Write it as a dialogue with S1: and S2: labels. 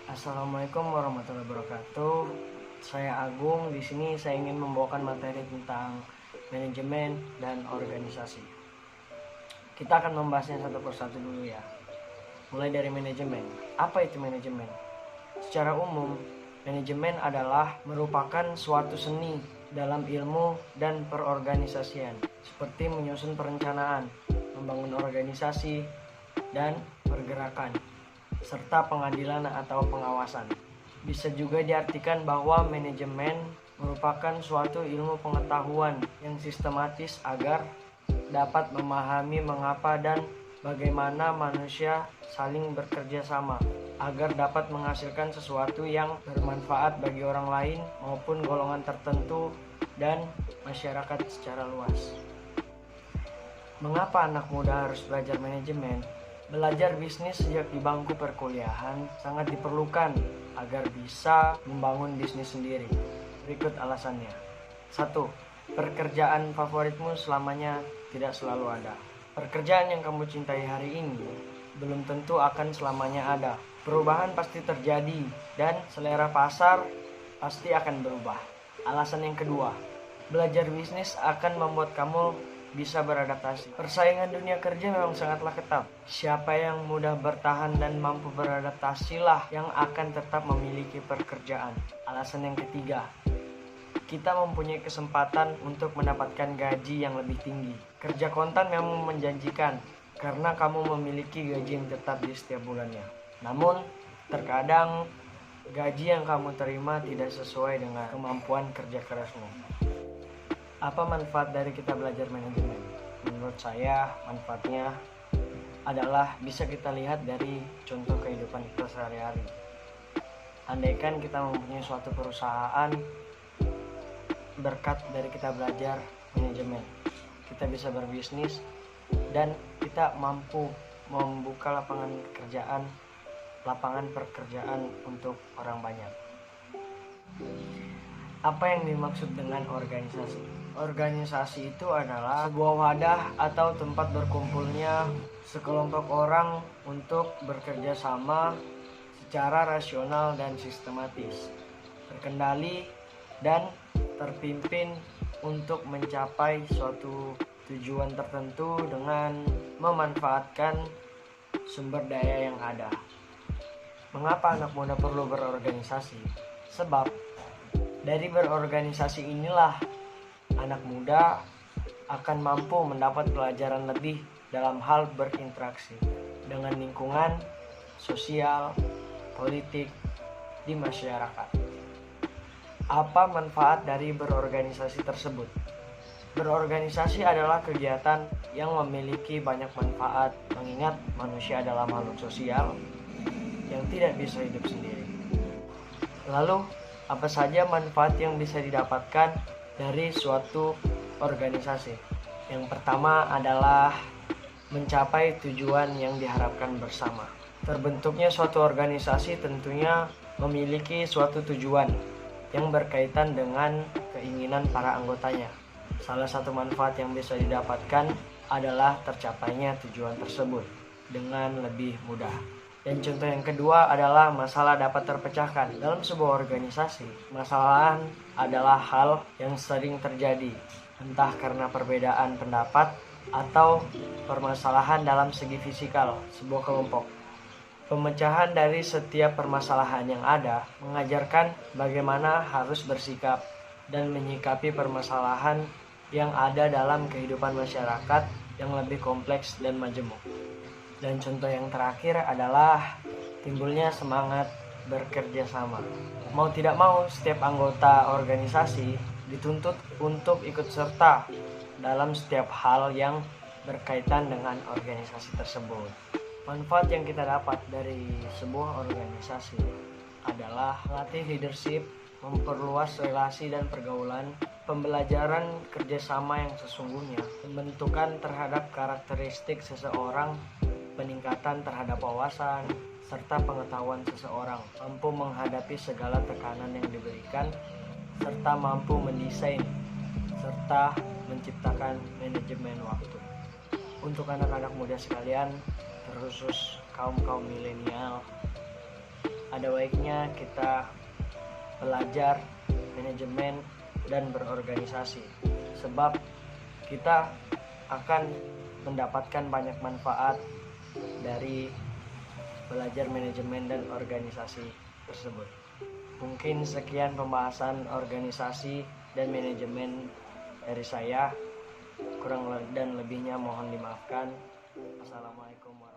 S1: Assalamualaikum warahmatullahi wabarakatuh. Saya Agung. Di sini saya ingin membawakan materi tentang manajemen dan organisasi. Kita akan membahasnya satu persatu dulu ya. Mulai dari manajemen. Apa itu manajemen? Secara umum, manajemen adalah merupakan suatu seni dalam ilmu dan perorganisasian, seperti menyusun perencanaan, membangun organisasi, dan pergerakan, serta pengadilan atau pengawasan. Bisa juga diartikan bahwa manajemen merupakan suatu ilmu pengetahuan yang sistematis agar dapat memahami mengapa dan bagaimana manusia saling bekerja sama agar dapat menghasilkan sesuatu yang bermanfaat bagi orang lain maupun golongan tertentu dan masyarakat secara luas. Mengapa anak muda harus belajar manajemen? Belajar bisnis sejak di bangku perkuliahan sangat diperlukan agar bisa membangun bisnis sendiri. Berikut alasannya. 1. Pekerjaan favoritmu selamanya tidak selalu ada. Pekerjaan yang kamu cintai hari ini belum tentu akan selamanya ada. Perubahan pasti terjadi dan selera pasar pasti akan berubah. Alasan yang kedua, belajar bisnis akan membuat kamu bisa beradaptasi. Persaingan dunia kerja memang sangatlah ketat. Siapa yang mudah bertahan dan mampu beradaptasilah yang akan tetap memiliki pekerjaan. Alasan yang ketiga, kita mempunyai kesempatan untuk mendapatkan gaji yang lebih tinggi. Kerja kontan memang menjanjikan karena kamu memiliki gaji yang tetap di setiap bulannya. Namun, terkadang gaji yang kamu terima tidak sesuai dengan kemampuan kerja kerasmu. Apa manfaat dari kita belajar manajemen? Menurut saya, manfaatnya adalah bisa kita lihat dari contoh kehidupan kita sehari-hari. Andaikan kita mempunyai suatu perusahaan, berkat dari kita belajar manajemen, kita bisa berbisnis dan kita mampu membuka lapangan pekerjaan untuk orang banyak. Apa yang dimaksud dengan organisasi? Organisasi itu adalah sebuah wadah atau tempat berkumpulnya sekelompok orang untuk bekerja sama secara rasional dan sistematis, terkendali dan terpimpin untuk mencapai suatu tujuan tertentu dengan memanfaatkan sumber daya yang ada. Mengapa anak muda perlu berorganisasi? Sebab dari berorganisasi inilah anak muda akan mampu mendapat pelajaran lebih dalam hal berinteraksi dengan lingkungan, sosial, politik di masyarakat. Apa manfaat dari berorganisasi tersebut? Berorganisasi adalah kegiatan yang memiliki banyak manfaat, mengingat manusia adalah makhluk sosial yang tidak bisa hidup sendiri. Lalu, apa saja manfaat yang bisa didapatkan dari suatu organisasi? Yang pertama adalah mencapai tujuan yang diharapkan bersama. Terbentuknya suatu organisasi tentunya memiliki suatu tujuan yang berkaitan dengan keinginan para anggotanya. Salah satu manfaat yang bisa didapatkan adalah tercapainya tujuan tersebut dengan lebih mudah. Dan contoh yang kedua adalah masalah dapat terpecahkan. Dalam sebuah organisasi, masalah adalah hal yang sering terjadi, entah karena perbedaan pendapat atau permasalahan dalam segi fisikal sebuah kelompok. Pemecahan dari setiap permasalahan yang ada mengajarkan bagaimana harus bersikap dan menyikapi permasalahan yang ada dalam kehidupan masyarakat yang lebih kompleks dan majemuk. Dan contoh yang terakhir adalah timbulnya semangat bekerja sama. Mau tidak mau, setiap anggota organisasi dituntut untuk ikut serta dalam setiap hal yang berkaitan dengan organisasi tersebut. Manfaat yang kita dapat dari sebuah organisasi adalah latih leadership, memperluas relasi dan pergaulan, pembelajaran kerjasama yang sesungguhnya, pembentukan terhadap karakteristik seseorang, peningkatan terhadap wawasan, serta pengetahuan seseorang, mampu menghadapi segala tekanan yang diberikan, serta mampu mendesain, serta menciptakan manajemen waktu. Untuk anak-anak muda sekalian, terkhusus kaum milenial, ada baiknya kita belajar manajemen dan berorganisasi, sebab kita akan mendapatkan banyak manfaat dari belajar manajemen dan organisasi tersebut. Mungkin sekian pembahasan organisasi dan manajemen dari saya. Kurang dan lebihnya mohon dimaafkan. Assalamualaikum warahmatullahi wabarakatuh.